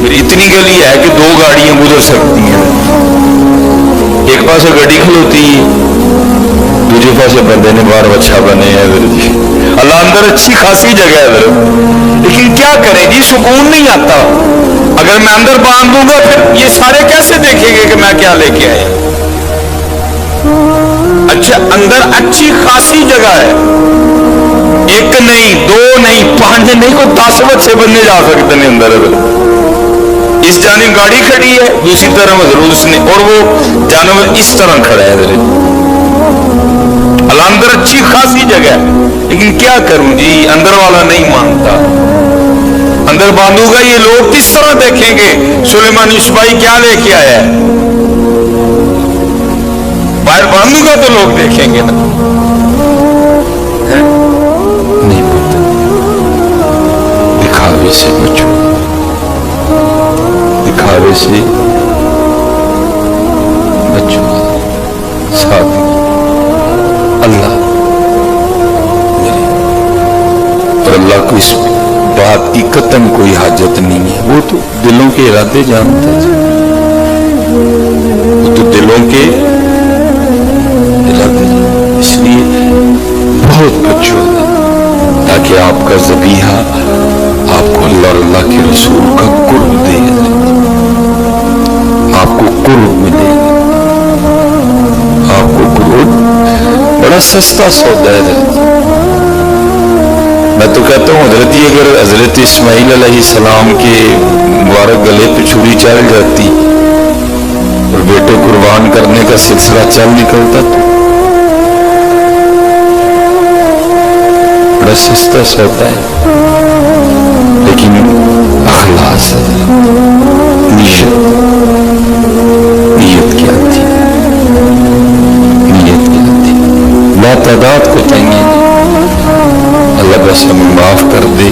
پھر اتنی گلی ہے کہ 2 گاڑیاں گزر سکتی ہیں، ایک پاس گاڑی کھلوتی، دوسرے پاس بندے نے باہر بچہ بنے ہیں جی۔ اللہ اندر اچھی خاصی جگہ ہے لیکن کیا کریں جی، سکون نہیں آتا۔ اگر میں اندر باندھ دوں گا پھر یہ سارے کیسے دیکھیں گے کہ میں کیا لے کے آیا؟ اچھا اندر اچھی خاصی جگہ ہے، 1 نہیں 2 نہیں 5 نہیں، کوئی 10 بچے بننے جا سکتے ہیں اندر۔ اس جانب گاڑی کھڑی ہے، دوسری طرف حضرت اس نے، اور وہ جانور اس طرح کھڑا ہے حضرت۔ اللہ اندر اچھی خاصی جگہ ہے لیکن کیا کروں جی، اندر والا نہیں مانتا۔ اندر باندھوں گا یہ لوگ کس طرح دیکھیں گے سلیمانی سپاہی کیا لے کے آیا ہے؟ باہر باندھوں گا تو لوگ دیکھیں گے نا، نہیں پتا۔ دکھاوے سے بچو، دکھاوے سے بچو، ساتھ اللہ میرے، اور اللہ کو اس بات کی قطعاً کوئی حاجت نہیں ہے، وہ تو دلوں کے ارادے جانتا ہے، وہ تو دلوں کے ارادے، اس لیے بہت بچو تاکہ آپ کا ذبیحہ آپ کو اللہ اور اللہ کے رسول کا قرب دے، آپ کو قرب ملے، آپ کو قرب، بڑا سستا سودا ہے۔ میں تو کہتا ہوں حضرت اگر حضرت اسماعیل علیہ السلام کے مبارک گلے پہ چھری چل جاتی اور بیٹے قربان کرنے کا سلسلہ چل نکلتا تو بڑا سستا سودا ہے، لیکن اخلاص نیت کیا تھی، نیت کیا تھی، لا تعداد کو تنگی نہیں، اللہ بس ہمیں معاف کر دے